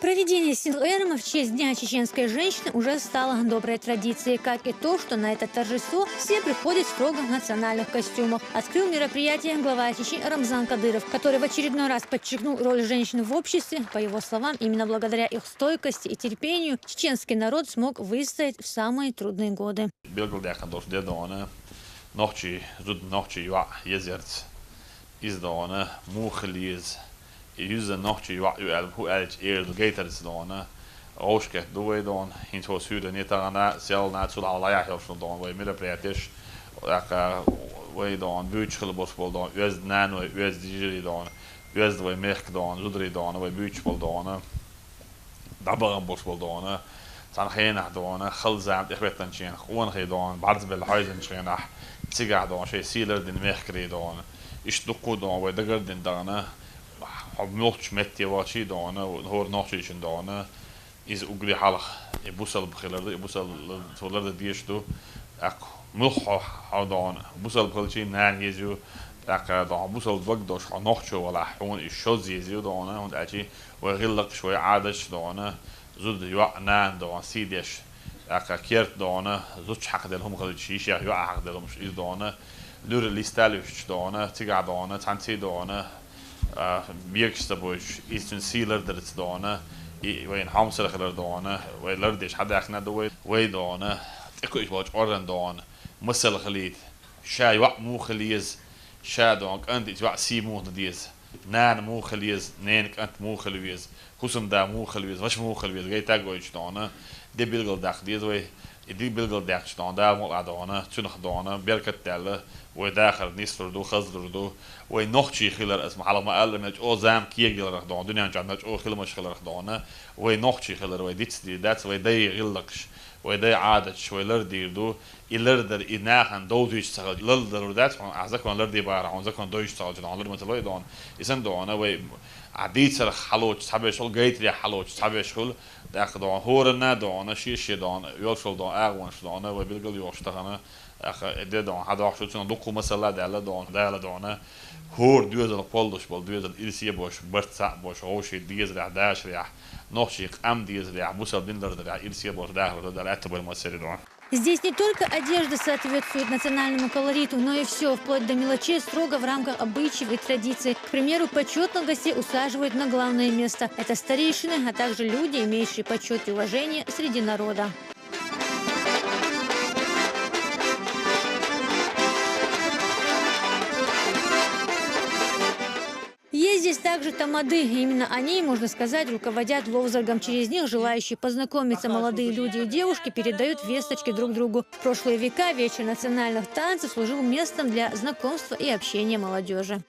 Проведение Синт-Эрема в честь Дня чеченской женщины уже стало доброй традицией, как и то, что на это торжество все приходят в строго национальных костюмах. Открыл мероприятие глава Чечни Рамзан Кадыров, который в очередной раз подчеркнул роль женщин в обществе. По его словам, именно благодаря их стойкости и терпению чеченский народ смог выстоять в самые трудные годы. Yüzde nog je hoe uit eerder geter is dan Ooske doe je dan in zo'n zuiden niet aan zelf naar zo'n allerlei jaar van dan we midden praten we dan buurtschule bosbol dan US nano US digeri dan US we merk dan zodra dan we buurtschol dan dabaran bosbol dan zijn geen dan gelzaam ik weet dan geen gewoon geen dan barzbel huizen geen sigaar dan je sealer den merk dan is toch dan we de garden dan ملتش متي واشي دانا هو ناچيش دانا إز أقولي حالك يبوسل بخيلر يبوسل تولر ديش دو أك ملح دانا بوسل بخيلشي نان يزيو أك دانا بوسل بقدوش ناچو ولا حون الشوز يزيو دانا هون أشي وغلق شوي عادش دانا زود يوع نان دانا سيدش أك كيرت دانا زود حق دلهم خلشي شيء يوع حق دلهم إز دانا لور ليستالوش دانا تيجا دانا تانتي دانا بيكشت بوش إستون سيلر درت دانا وين حامسر خلر دانا وين لردش حدا أخنا دوي وين دانا إكو إيش باج أورن دانا مسل خليت شاي وق مو خليز شا دانك أنت إيش وق سي مو نديز نان مو خليز نانك أنت مو خليز خصم دا مو خليز وش مو خليز جاي تاجو إيش دانا دي بيلقل داخل ديز وي دي بيلقل داخل دانا دا مو دانا تنخ دانا بيركت تلا وداخل نيسر دو خزر دو ونوختي خيلر اسمه على ما قال مج او زام كي خيلر دون دنيا جان مج او خيلر مش خيلر دون ونوختي خيلر وديتس دي داتس ودي غلقش ودي عادش ولردي دو يلردر يناخن دوجش سغل لردر دات عزكون لردي بار عزكون دوجش سغل دون لردي متلوي دون اسن دون و عديت سر حلوش صحابي شغل جيت لي حلوش صحابي شغل داخ دون هورنا دون شيش دون يوصل دون اغون دون وبيلقل يوشتغنا اخ ادي دون هذا واحد شو دوكو مثلا دال دون هور دوزل قولش بول دوزل إلسية باش برتسع باش عوشي ديز رح داش رح نوشي قام ديز رح بوسل بندر رح إلسية باش داخل ده لعتبر المسير دون. Здесь не только одежда соответствует национальному колориту, но и все, вплоть до мелочей, строго в рамках обычаев и традиций. К примеру, почетных гостей усаживают на главное место. Это старейшины, а также люди, имеющие почет и уважение среди народа. Есть здесь также тамады. Именно они, можно сказать, руководят ловзаргом. Через них желающие познакомиться молодые люди и девушки передают весточки друг другу. В прошлые века вечер национальных танцев служил местом для знакомства и общения молодежи.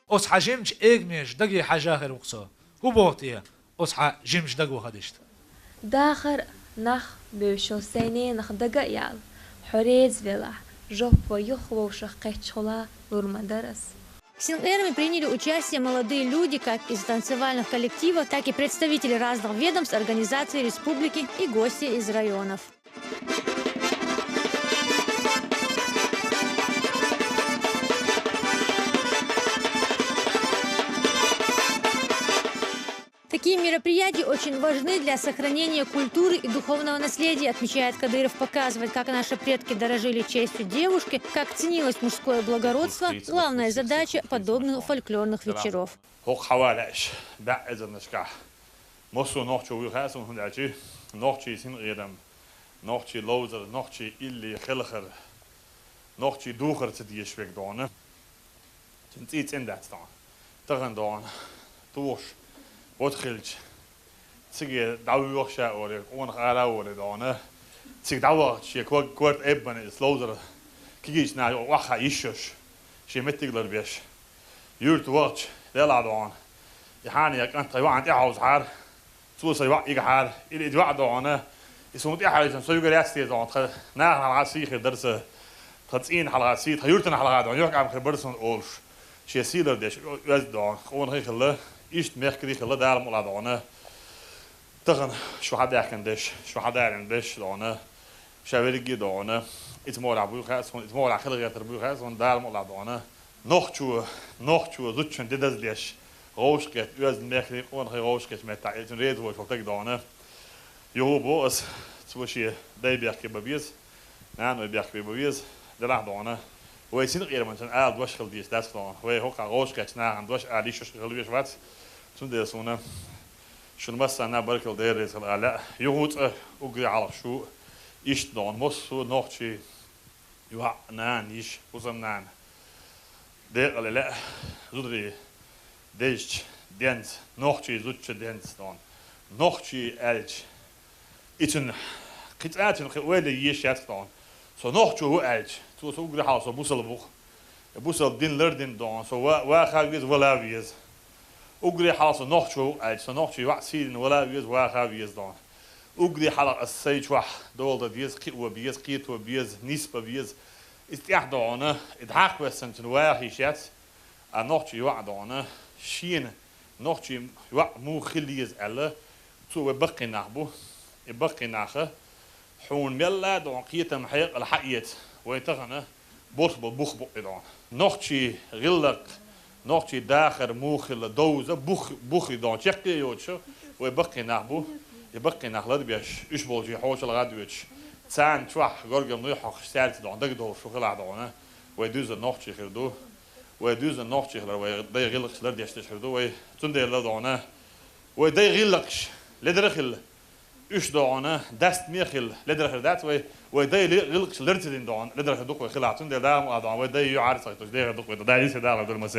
В Синт-Эреме приняли участие молодые люди как из танцевальных коллективов, так и представители разных ведомств, организаций республики и гости из районов. Такие мероприятия очень важны для сохранения культуры и духовного наследия, отмечает Кадыров, показывает, как наши предки дорожили честью девушки, как ценилось мужское благородство, главная задача подобных фольклорных вечеров. وتخلج تيجي دعوة وخشة أو كون خالا ولا دانا تيجي دعوة شيء كورت إبن سلوزر كيجيش نا وخا يشش شيء متقدر بيش يورت وقت يلا دان يحاني يك أنت يوعد يعوز حار توصل يوعد يجحار إلى يوعد دانا يسمون يحاري سوي جريستي دان ناخ على سيخ درس تسين على سيت يورتنا على دان يوقع بخبرسون أولش شيء سيلر ديش يزد دان كون هي خلا إيش ميخكري خلا دارم ولا دانا تغن شو حدا يحكندش شو حدا يعندش دانا شاورجي دانا إتمار عبوي خاص إتمار عخلا غير تربوي خاص دارم ولا دانا نخشوا زوجن ددز ليش roosket, mechaniek, ongeveer roosket met dat het een reden wordt wat ik dan. Jo, is zoals je bijberg bewijs, nou bijberg bewijs, de lag dan. Wij zien er iemand een aard wasgeld die is dat dan. Wij ook aan roosket naar een was aardisjes geluid wat. Toen de zo'n شو مثلا أنا بركل ديري لا يهود أقري على شو يشتون مصو نوحشي يوع نان يش وزنان دير لا زودري ديش دينز نوحشي زودش دينز دون نوحشي ألج إتن قطعات وين يشيت دون سو نوحشي هو ألج سو أقري على سو بوصل بوخ بوصل دين لردين دون سو واخاويز ولا ويز أقري حاصل نحشو أجل نحشو وعسير ولا بيز واقع بيز دون أقري حلق السيج وح دول بيز قيوة بيز قيتوا بيز نسبة بيز استيح دونه إدحاق وسنت واقعي شات نحشو وع دونه شين نحشو وع مو خليز ألا تو بقي نحبو بقي ناخه حون ملا دون قيتة محيق الحقيت ويتغنى بوصبو بوخبو دون نحشو غلق نوchtje dager mochele doze buchi dan chekke joodje we bakken naar boe je bakken naar ladbies usbolje hoosel radwich tsaan twach gorgem nu hoog gesteld dan dat door zo gelaat dan we dus een nochtje gerdo we dus een nochtje gerdo we de gillig ladjes gerdo we toen de ladona we de gillig ledrigel us dan dast meegil ledrigel dat we de gillig ledrigel dan ledrigel doek we gelaat toen de daar dan we de jaar dus de doek we daar is daar door maar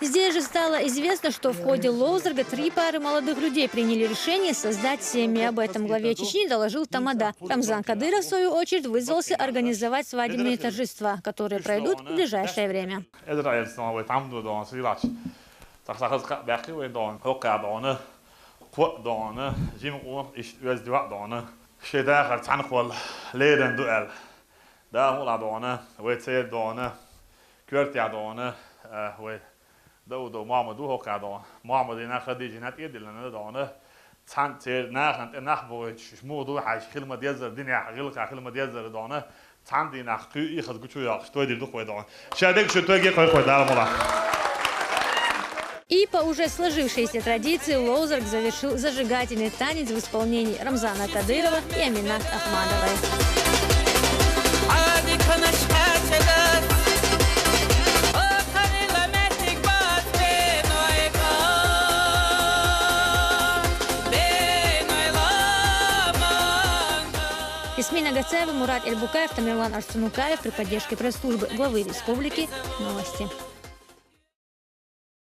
Здесь же стало известно, что в ходе Лоузерга 3 пары молодых людей приняли решение создать семьи. Об этом главе Чечни доложил Тамада. Рамзан Кадыров, в свою очередь, вызвался организовать свадебные торжества, которые пройдут в ближайшее время. دو محمدو هو كادون محمد هنا خديجة نات يدي لنا دونه تانتير ناخنت نخبوش شمودو حاش خلمة يزر دنيا غلق خلمة يزر دونه تاندي نخ يخد كتشو ياخ что يدي دخوي دون شادك شو توجي خوي دار مولا. И по уже сложившейся традиции Лоузерг завершил зажигательный танец в исполнении Рамзана Кадырова и Аминат Ахмадовой. Ясмина Гацаева, Мурат Эльбукаев, Тамерлан Арсенукаев при поддержке пресс-службы главы республики. Новости.